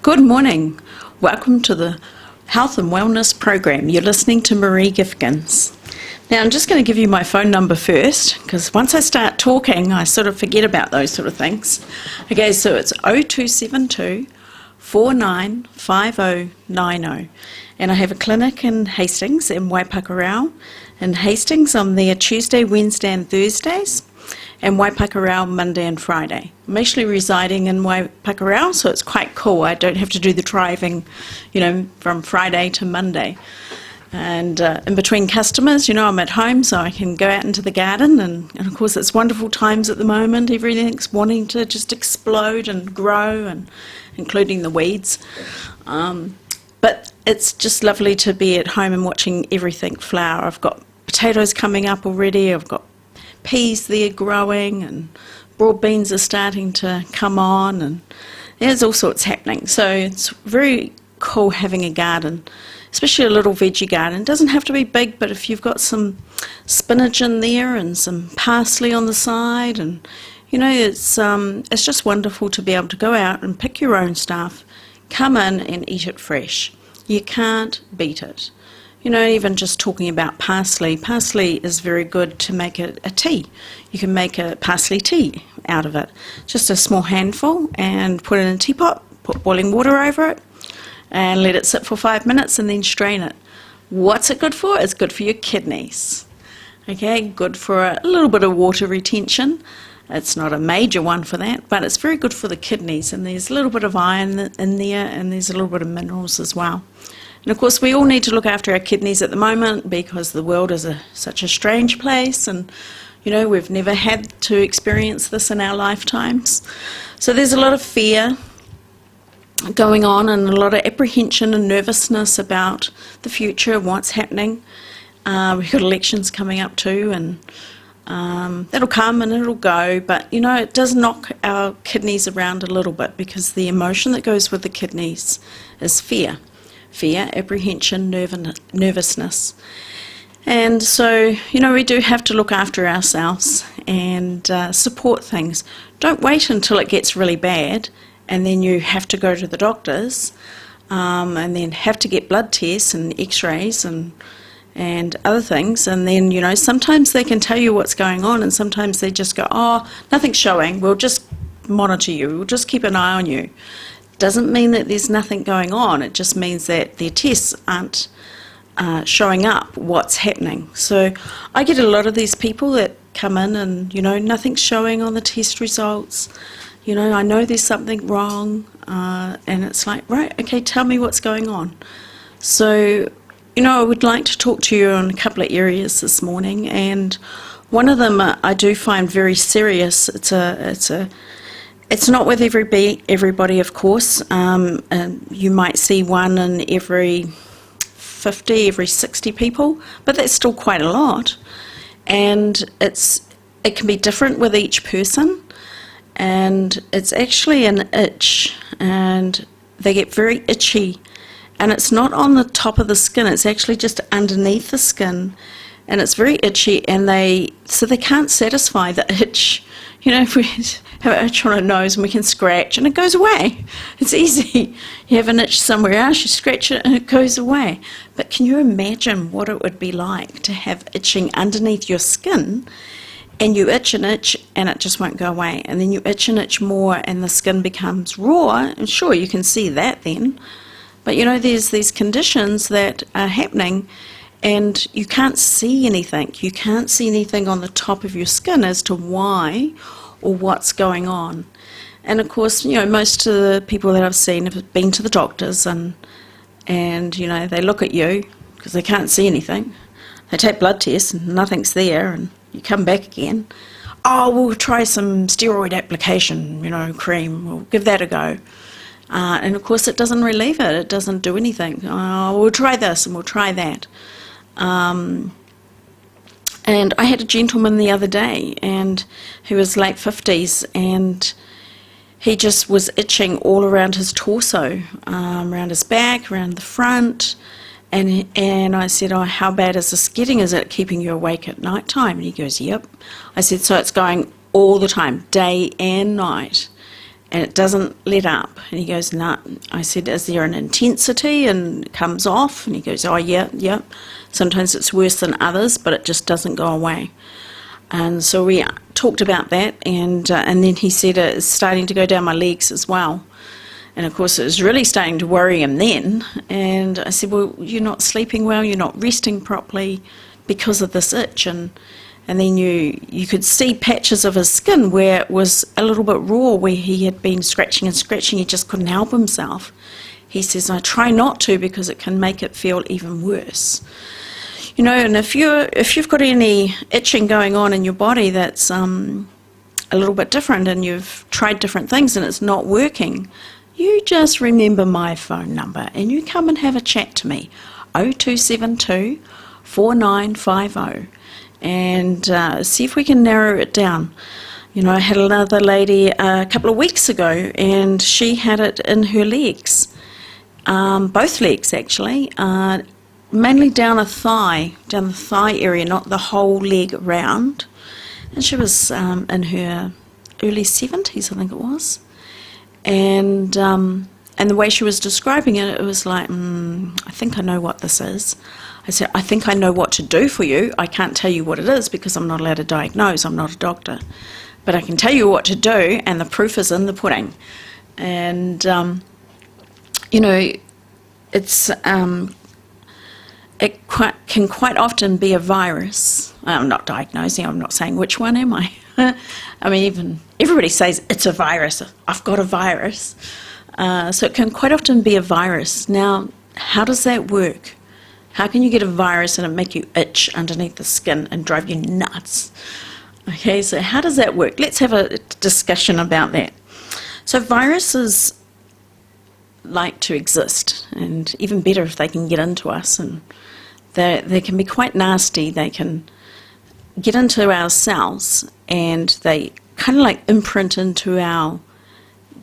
Good morning. Welcome to the Health and Wellness Program. You're listening to Maree Gifkins. Now, I'm just going to give you my phone number first, because once I start talking, I sort of forget about those sort of things. Okay, so it's 0272 495090. And I have a clinic in Hastings in Waipakarau. In Hastings, I'm there Tuesday, Wednesday and Thursdays, and Waipakarau Monday and Friday. I'm actually residing in Waipakarau, so it's quite cool. I don't have to do the driving, from Friday to Monday. And in between customers, I'm at home, so I can go out into the garden. And of course, it's wonderful times at the moment. Everything's wanting to just explode and grow, and including the weeds. But it's just lovely to be at home and watching everything flower. I've got potatoes coming up already. I've got peas there growing, and broad beans are starting to come on, and there's all sorts happening. So it's very cool having a garden, especially a little veggie garden. It doesn't have to be big, but if you've got some spinach in there and some parsley on the side, and it's just wonderful to be able to go out and pick your own stuff, come in and eat it fresh. You can't beat it. Even just talking about parsley is very good to make a tea. You can make a parsley tea out of it. Just a small handful, and put it in a teapot, put boiling water over it, and let it sit for 5 minutes, and then strain it. What's it good for? It's good for your kidneys. Okay, good for a little bit of water retention. It's not a major one for that, but it's very good for the kidneys, and there's a little bit of iron in there, and there's a little bit of minerals as well. And of course, we all need to look after our kidneys at the moment, because the world is such a strange place, and we've never had to experience this in our lifetimes. So there's a lot of fear going on, and a lot of apprehension and nervousness about the future and what's happening. We've got elections coming up too, and that'll come and it'll go, but it does knock our kidneys around a little bit, because the emotion that goes with the kidneys is fear. Fear, apprehension, nervousness. And so, we do have to look after ourselves and support things. Don't wait until it gets really bad, and then you have to go to the doctors, and then have to get blood tests and x-rays and other things. And then, sometimes they can tell you what's going on, and sometimes they just go, oh, nothing's showing, we'll just monitor you, we'll just keep an eye on you. Doesn't mean that there's nothing going on. It just means that their tests aren't showing up what's happening. So I get a lot of these people that come in and, nothing's showing on the test results. I know there's something wrong, and it's like, right, okay, tell me what's going on. So, I would like to talk to you on a couple of areas this morning, and one of them I do find very serious. It's not with everybody, of course. And you might see one in every 50, every 60 people, but that's still quite a lot. And it can be different with each person. And it's actually an itch, and they get very itchy. And it's not on the top of the skin, it's actually just underneath the skin. And it's very itchy, and they can't satisfy the itch. If we have an itch on our nose and we can scratch and it goes away. It's easy. You have an itch somewhere else, you scratch it and it goes away. But can you imagine what it would be like to have itching underneath your skin, and you itch and itch and it just won't go away, and then you itch and itch more and the skin becomes raw, and sure, you can see that then. But there's these conditions that are happening, and you can't see anything. You can't see anything on the top of your skin as to why or what's going on. And of course, most of the people that I've seen have been to the doctors, and they look at you because they can't see anything. They take blood tests and nothing's there, and you come back again. Oh, we'll try some steroid application, cream. We'll give that a go. And of course, it doesn't relieve it. It doesn't do anything. Oh, we'll try this and we'll try that. And I had a gentleman the other day, and he was late 50s, and he just was itching all around his torso, around his back, around the front. And I said, oh, how bad is this getting? Is it keeping you awake at night time? And he goes, yep. I said, so it's going all the time, day and night. and it doesn't let up. And he goes, no. I said, is there an intensity? And it comes off. And he goes, oh, yeah. Sometimes it's worse than others, but it just doesn't go away. And so we talked about that, and then he said it's starting to go down my legs as well. And of course it was really starting to worry him then. And I said, well, you're not sleeping well, you're not resting properly because of this itch. And then you could see patches of his skin where it was a little bit raw, where he had been scratching and scratching, he just couldn't help himself. He says, I try not to because it can make it feel even worse. You know, and if you've got any itching going on in your body that's a little bit different, and you've tried different things and it's not working, you just remember my phone number and you come and have a chat to me, 0272 4950. And see if we can narrow it down. You know, I had another lady a couple of weeks ago, and she had it in her legs, both legs actually, mainly down the thigh area, not the whole leg around. And she was in her early 70s, I think it was. And the way she was describing it, it was like, I think I know what this is. I said, I think I know what to do for you. I can't tell you what it is because I'm not allowed to diagnose. I'm not a doctor. But I can tell you what to do, and the proof is in the pudding. And, you know, it's can quite often be a virus. I'm not diagnosing. I'm not saying which one am I. I mean, even everybody says it's a virus. I've got a virus. So it can quite often be a virus. Now, how does that work? How can you get a virus and it make you itch underneath the skin and drive you nuts? Okay, so how does that work? Let's have a discussion about that. So viruses like to exist, and even better if they can get into us, and they can be quite nasty. They can get into our cells, and they kind of like imprint into our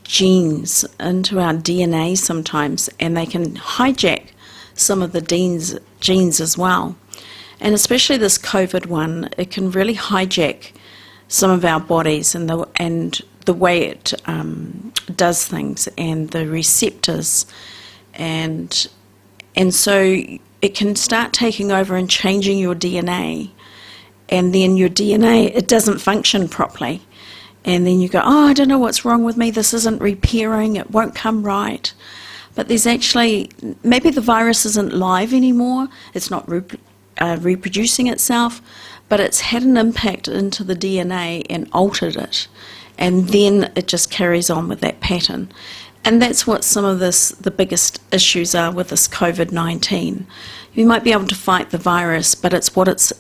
genes, into our DNA sometimes, and they can hijack some of the genes as well. And especially this COVID one, it can really hijack some of our bodies and the way it does things, and the receptors, and so it can start taking over and changing your DNA, and then your DNA, it doesn't function properly. And then you go, oh, I don't know what's wrong with me, this isn't repairing, it won't come right. But there's actually, maybe the virus isn't live anymore, it's not reproducing itself, but it's had an impact into the DNA and altered it. And then it just carries on with that pattern. And that's what some of the biggest issues are with this COVID-19. You might be able to fight the virus, but it's what it's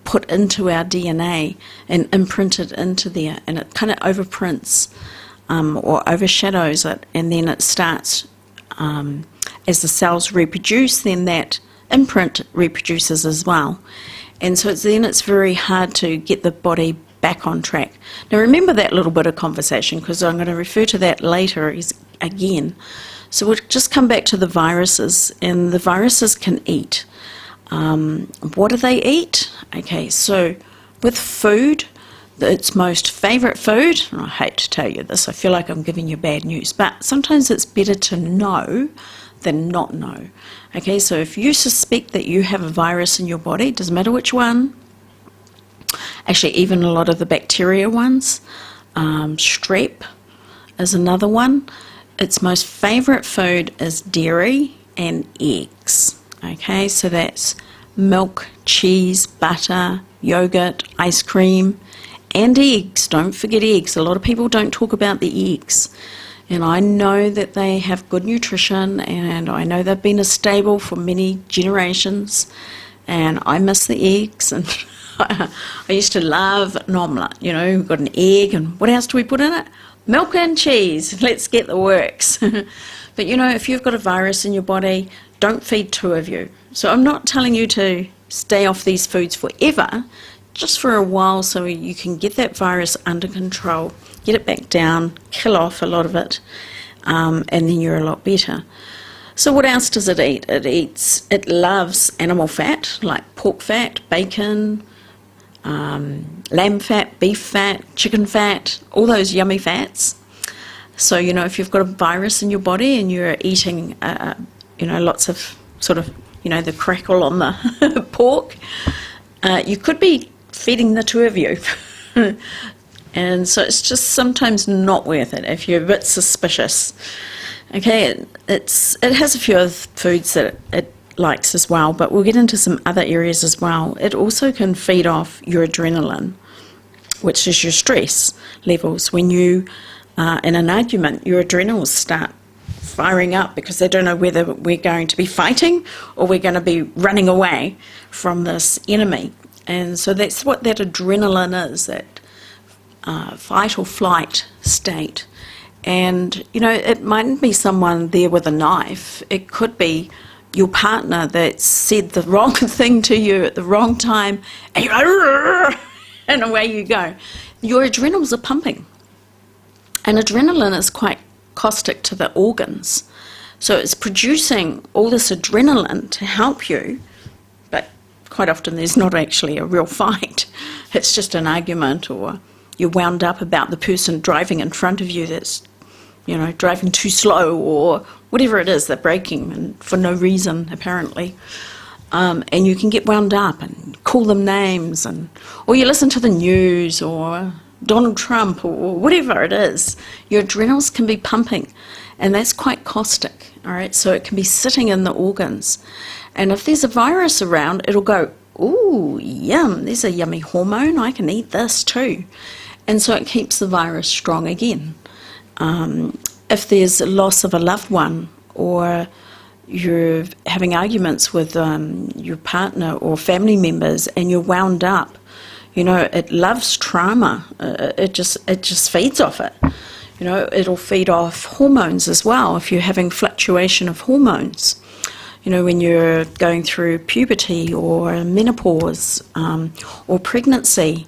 put into our DNA and imprinted into there, and it kind of overprints or overshadows it, and then it starts, as the cells reproduce, then that imprint reproduces as well. And so it's very hard to get the body back on track. Now remember that little bit of conversation, because I'm going to refer to that later again. So we'll just come back to the viruses, and the viruses can eat. What do they eat? Okay, so with food, its most favourite food, and I hate to tell you this, I feel like I'm giving you bad news, but sometimes it's better to know than not know. Okay, so if you suspect that you have a virus in your body, doesn't matter which one, actually even a lot of the bacteria ones, strep is another one. Its most favourite food is dairy and eggs. Okay, so that's milk, cheese, butter, yogurt, ice cream, and eggs. Don't forget eggs. A lot of people don't talk about the eggs. And I know that they have good nutrition, and I know they've been a staple for many generations, and I miss the eggs. And I used to love an omelette. You know, we've got an egg, and what else do we put in it? Milk and cheese. Let's get the works. But you know, if you've got a virus in your body, don't feed two of you. So I'm not telling you to stay off these foods forever, just for a while, so you can get that virus under control, get it back down, kill off a lot of it, and then you're a lot better. So what else does it eat? It loves animal fat, like pork fat, bacon, lamb fat, beef fat, chicken fat, all those yummy fats. So, if you've got a virus in your body and you're eating, lots of sort of, the crackle on the pork, you could be feeding the two of you. And so it's just sometimes not worth it if you're a bit suspicious. Okay, it has a few other foods that it likes as well, but we'll get into some other areas as well. It also can feed off your adrenaline, which is your stress levels. When you are in an argument, your adrenals start firing up because they don't know whether we're going to be fighting or we're going to be running away from this enemy. And so that's what that adrenaline is, that fight or flight state. And, it mightn't be someone there with a knife. It could be your partner that said the wrong thing to you at the wrong time, and you're like, and away you go. Your adrenals are pumping. And adrenaline is quite caustic to the organs. So it's producing all this adrenaline to help you, but quite often there's not actually a real fight. It's just an argument, or you're wound up about the person driving in front of you that's, driving too slow, or whatever it is, they're braking and for no reason, apparently. And you can get wound up and call them names, or you listen to the news, or Donald Trump, or whatever it is. Your adrenals can be pumping, and that's quite caustic, all right? So it can be sitting in the organs. And if there's a virus around, it'll go, ooh, yum, there's a yummy hormone, I can eat this too. And so it keeps the virus strong again. If there's a loss of a loved one, or you're having arguments with your partner or family members, and you're wound up, it loves trauma. It just feeds off it. It'll feed off hormones as well if you're having fluctuation of hormones. When you're going through puberty or menopause or pregnancy,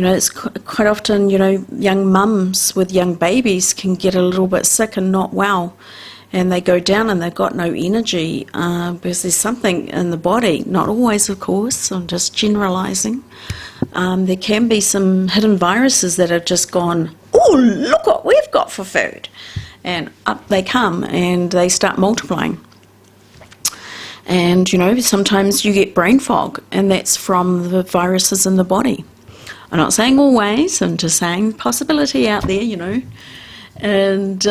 it's quite often, young mums with young babies can get a little bit sick and not well, and they go down and they've got no energy because there's something in the body, not always, of course, I'm just generalising. There can be some hidden viruses that have just gone, oh, look what we've got for food. And up they come and they start multiplying. And, sometimes you get brain fog, and that's from the viruses in the body. I'm not saying always, I'm just saying possibility out there, And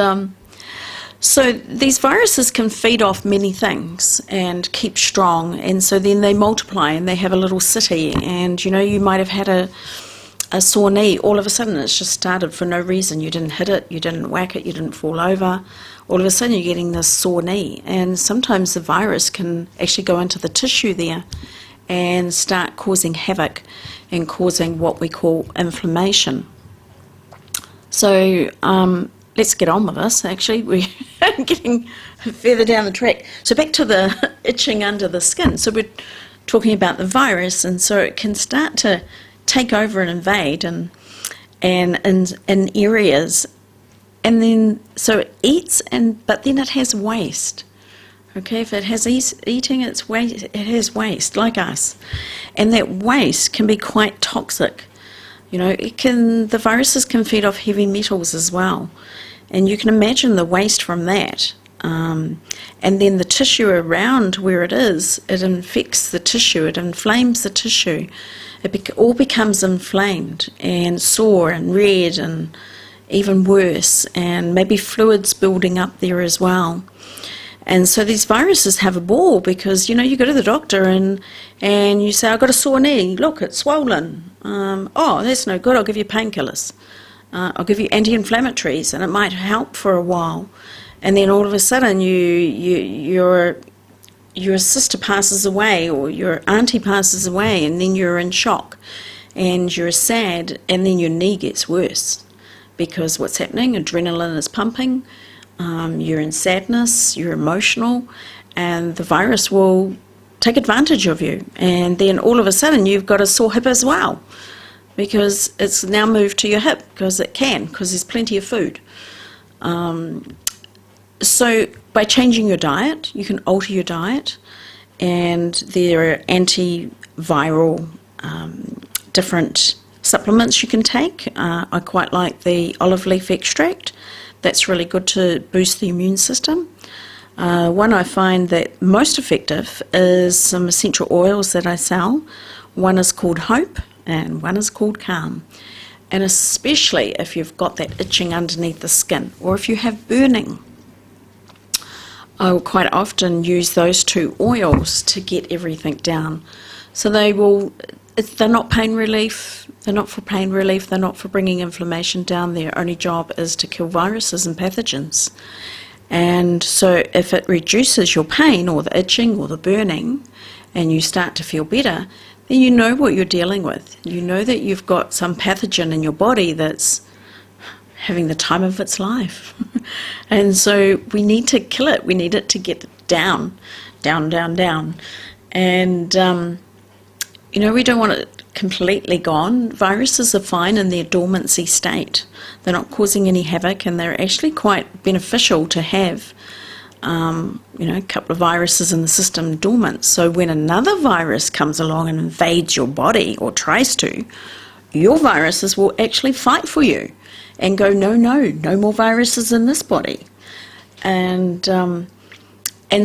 so these viruses can feed off many things and keep strong, and so then they multiply and they have a little city, and you might have had a sore knee. All of a sudden it's just started for no reason. You didn't hit it, you didn't whack it, you didn't fall over. All of a sudden you're getting this sore knee, and sometimes the virus can actually go into the tissue there and start causing havoc and causing what we call inflammation. So let's get on with this. Actually, we're getting further down the track. So back to the itching under the skin. So we're talking about the virus, and so it can start to take over and invade and in areas, and then so it eats, but then it has waste. Okay, if it has eating, it's waste. It has waste, like us, and that waste can be quite toxic. The viruses can feed off heavy metals as well, and you can imagine the waste from that. And then the tissue around where it is, it infects the tissue, it inflames the tissue. It all becomes inflamed and sore and red and even worse, and maybe fluids building up there as well. And so these viruses have a ball because, you go to the doctor and you say, I've got a sore knee, look, it's swollen. Oh, that's no good, I'll give you painkillers. I'll give you anti-inflammatories, and it might help for a while. And then all of a sudden your sister passes away, or your auntie passes away, and then you're in shock and you're sad, and then your knee gets worse because what's happening? Adrenaline is pumping. You're in sadness, you're emotional, and the virus will take advantage of you. And then all of a sudden you've got a sore hip as well, because it's now moved to your hip because there's plenty of food. So by changing your diet, you can alter your diet, and there are antiviral different supplements you can take. I quite like the olive leaf extract That's really good to boost the immune system. One I find that most effective is some essential oils that I sell. One is called Hope and one is called Calm. And especially if you've got that itching underneath the skin, or if you have burning, I will quite often use those two oils to get everything down. So they're not pain relief, they're not for pain relief, they're not for bringing inflammation down. Their only job is to kill viruses and pathogens. And so if it reduces your pain or the itching or the burning and you start to feel better, then you know what you're dealing with. You know that you've got some pathogen in your body that's having the time of its life. And so we need to kill it. We need it to get down, down, down, down. And, we don't want it completely gone. Viruses are fine in their dormancy state. They're not causing any havoc, and they're actually quite beneficial to have, a couple of viruses in the system dormant. So when another virus comes along and invades your body or tries to, your viruses will actually fight for you and go, no more viruses in this body. And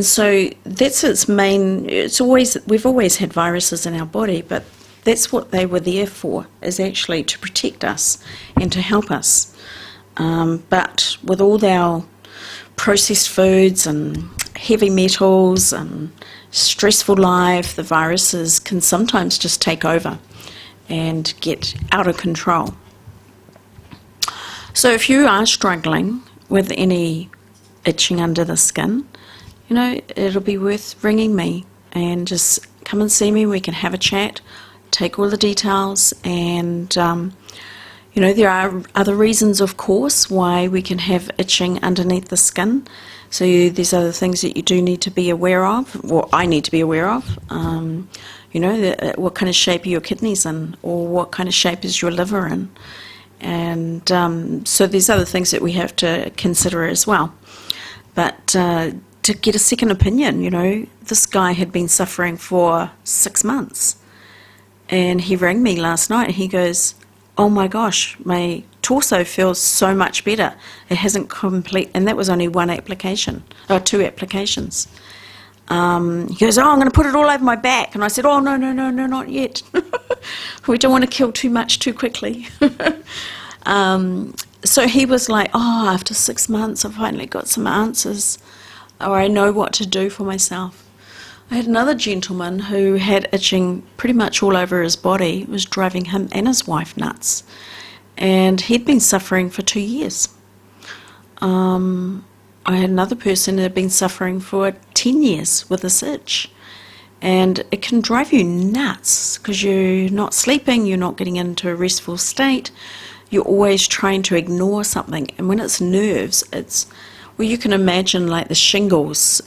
so that's its main. We've always had viruses in our body, but that's what they were there for, is actually to protect us and to help us. But with all our processed foods and heavy metals and stressful life, the viruses can sometimes just take over and get out of control. So if you are struggling with any itching under the skin, it'll be worth ringing me and just come and see me. We can have a chat, take all the details, and there are other reasons, of course, why we can have itching underneath the skin. So there's other things that you do need to be aware of, or I need to be aware of. What kind of shape are your kidneys in, or what kind of shape is your liver in? And so there's other things that we have to consider as well. But to get a second opinion, this guy had been suffering for 6 months. And he rang me last night. He goes, oh my gosh, my torso feels so much better. It hasn't and that was only two applications. He goes, I'm going to put it all over my back. And I said, no, not yet. We don't want to kill too much too quickly. So he was like, after 6 months, I finally got some answers, or I know what to do for myself. I had another gentleman who had itching pretty much all over his body. It was driving him and his wife nuts. And he'd been suffering for 2 years. I had another person who had been suffering for 10 years with this itch. And it can drive you nuts because you're not sleeping, you're not getting into a restful state. You're always trying to ignore something. And when it's nerves, you can imagine like the shingles,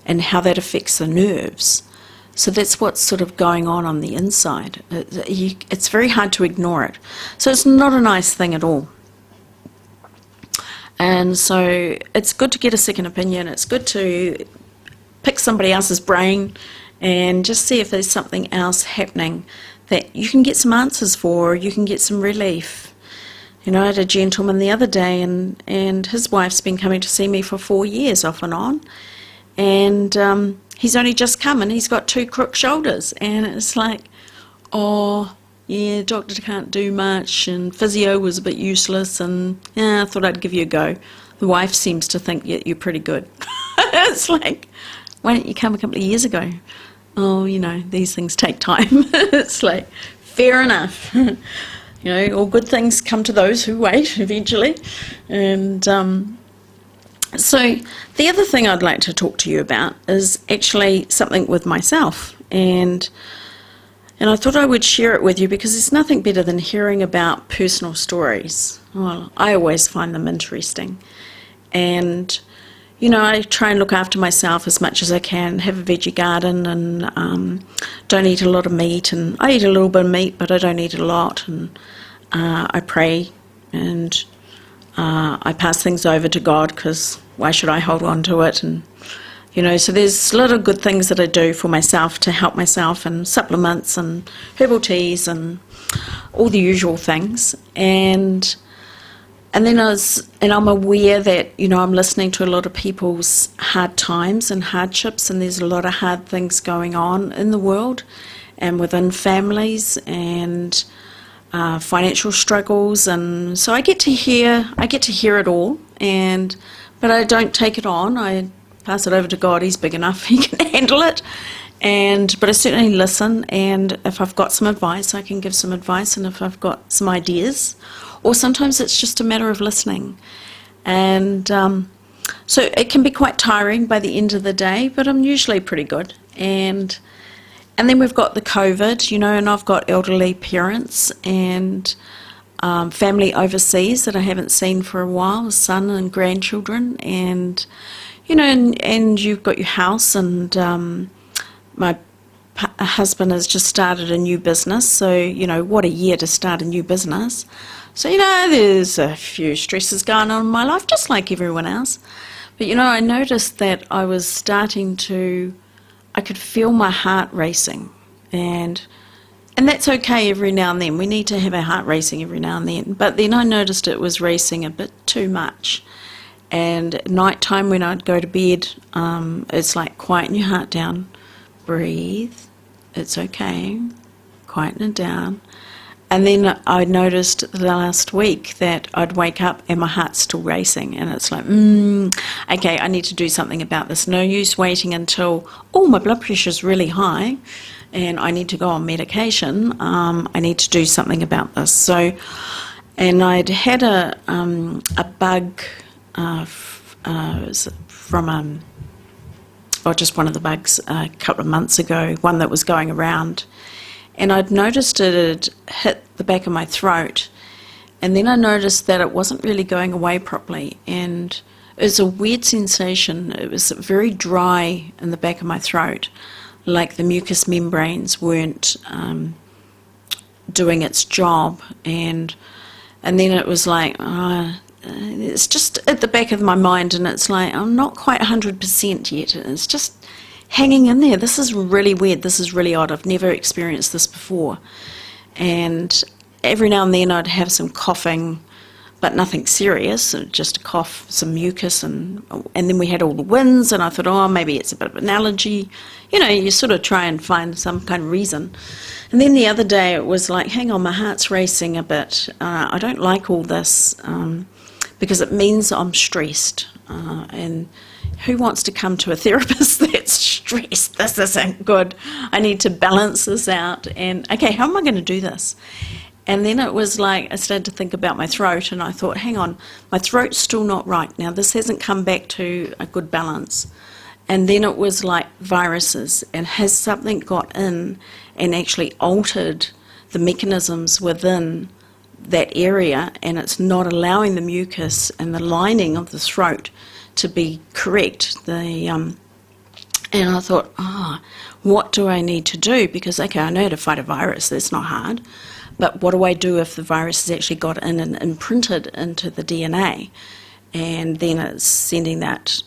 and how that affects the nerves. So that's what's sort of going on the inside. It's very hard to ignore it. So it's not a nice thing at all. And so it's good to get a second opinion. It's good to pick somebody else's brain and just see if there's something else happening that you can get some answers for, or you can get some relief. I had a gentleman the other day, and his wife's been coming to see me for 4 years off and on. And he's only just come and he's got 2 crook shoulders. And it's like, doctor can't do much, and physio was a bit useless, and I thought I'd give you a go. The wife seems to think you're pretty good. It's like, why didn't you come a couple of years ago? These things take time. It's like, fair enough. All good things come to those who wait eventually. And so the other thing I'd like to talk to you about is actually something with myself, and I thought I would share it with you because there's nothing better than hearing about personal stories. Well, I always find them interesting, and I try and look after myself as much as I can, have a veggie garden, and don't eat a lot of meat, and I eat a little bit of meat, but I don't eat a lot, and I pray, and I pass things over to God, because why should I hold on to it? And so there's a lot of good things that I do for myself to help myself, and supplements and herbal teas and all the usual things. And And then I'm aware that, I'm listening to a lot of people's hard times and hardships, and there's a lot of hard things going on in the world and within families and financial struggles, and so I get to hear it all, but I don't take it on. I pass it over to God. He's big enough; He can handle it. But I certainly listen, and if I've got some advice, I can give some advice, and if I've got some ideas, or sometimes it's just a matter of listening. And so it can be quite tiring by the end of the day, but I'm usually pretty good. And then we've got the COVID, and I've got elderly parents and family overseas that I haven't seen for a while, son and grandchildren, and and you've got your house, and my husband has just started a new business, so what a year to start a new business. So there's a few stresses going on in my life, just like everyone else. But I noticed that I could feel my heart racing, and that's okay every now and then. We need to have our heart racing every now and then. But then I noticed it was racing a bit too much. And at night time when I'd go to bed, it's like, quieten your heart down, breathe, it's okay, quieten it down. And then I noticed the last week that I'd wake up and my heart's still racing, and it's like, okay, I need to do something about this. No use waiting until, my blood pressure's really high and I need to go on medication. I need to do something about this. So, and I'd had a bug from just one of the bugs a couple of months ago, one that was going around. And I'd noticed it had hit the back of my throat, and then I noticed that it wasn't really going away properly, and it was a weird sensation. It was very dry in the back of my throat, like the mucous membranes weren't doing its job, and then it was like, it's just at the back of my mind, and it's like, I'm not quite 100% yet, it's just hanging in there. This is really weird. This is really odd. I've never experienced this before. And every now and then I'd have some coughing, but nothing serious, just a cough, some mucus, and then we had all the winds, and I thought, maybe it's a bit of an allergy. You sort of try and find some kind of reason. And then the other day it was like, hang on, my heart's racing a bit. I don't like all this because it means I'm stressed. And who wants to come to a therapist that's stressed? This isn't good. I need to balance this out. And, okay, how am I going to do this? And then it was like I started to think about my throat, and I thought, hang on, my throat's still not right. Now, this hasn't come back to a good balance. And then it was like viruses, and has something got in and actually altered the mechanisms within that area, and it's not allowing the mucus and the lining of the throat to be correct. And I thought, what do I need to do? Because, okay, I know how to fight a virus, that's not hard, but what do I do if the virus has actually got in and imprinted into the DNA, and then it's sending that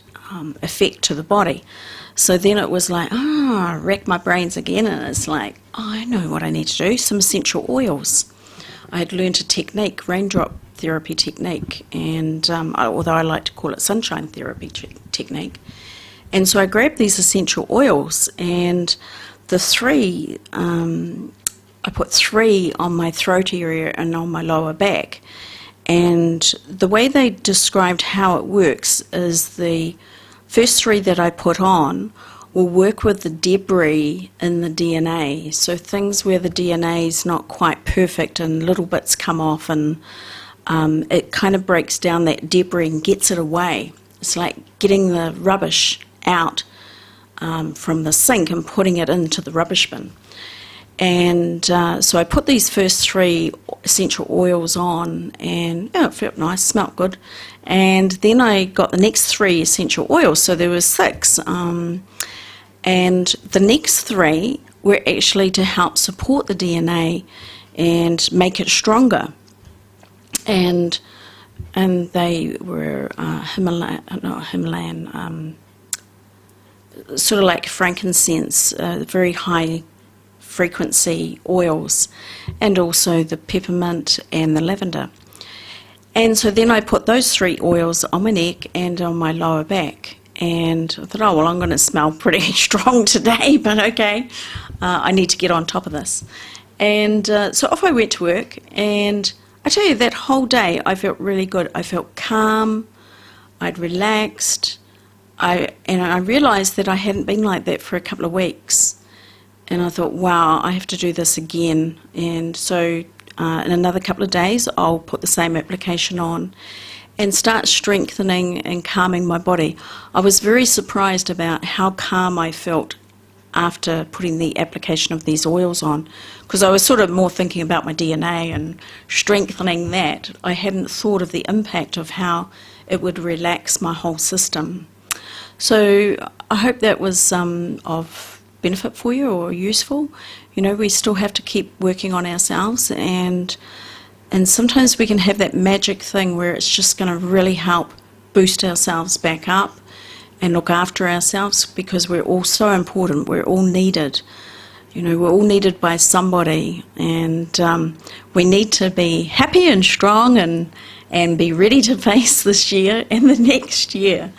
effect to the body? So then it was like, I racked my brains again, and it's like, I know what I need to do, some essential oils. I had learned a technique, raindrop therapy technique, and although I like to call it sunshine therapy technique. And so I grabbed these essential oils, and the three, I put 3 on my throat area and on my lower back. And the way they described how it works is the first 3 that I put on will work with the debris in the DNA. So things where the DNA is not quite perfect and little bits come off, and it kind of breaks down that debris and gets it away. It's like getting the rubbish out from the sink and putting it into the rubbish bin. And so I put these first 3 essential oils on, and it felt nice, smelled good. And then I got the next 3 essential oils, so there was 6. And the next 3 were actually to help support the DNA and make it stronger. And they were Himalayan, sort of like frankincense, very high frequency oils, and also the peppermint and the lavender. And so then I put those 3 oils on my neck and on my lower back. And I thought, oh, well, I'm going to smell pretty strong today, but okay, I need to get on top of this. And so off I went to work, and I tell you, that whole day I felt really good. I felt calm, I'd relaxed, and I realised that I hadn't been like that for a couple of weeks. And I thought, wow, I have to do this again. And so in another couple of days, I'll put the same application on and start strengthening and calming my body. I was very surprised about how calm I felt after putting the application of these oils on, because I was sort of more thinking about my DNA and strengthening that. I hadn't thought of the impact of how it would relax my whole system. So I hope that was of benefit for you or useful. You know, we still have to keep working on ourselves, and sometimes we can have that magic thing where it's just going to really help boost ourselves back up and look after ourselves, because we're all so important. We're all needed. You know, we're all needed by somebody, and we need to be happy and strong and be ready to face this year and the next year.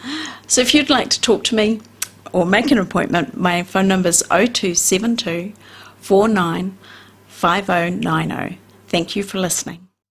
So if you'd like to talk to me or make an appointment, my phone number is 0272 495090. Thank you for listening.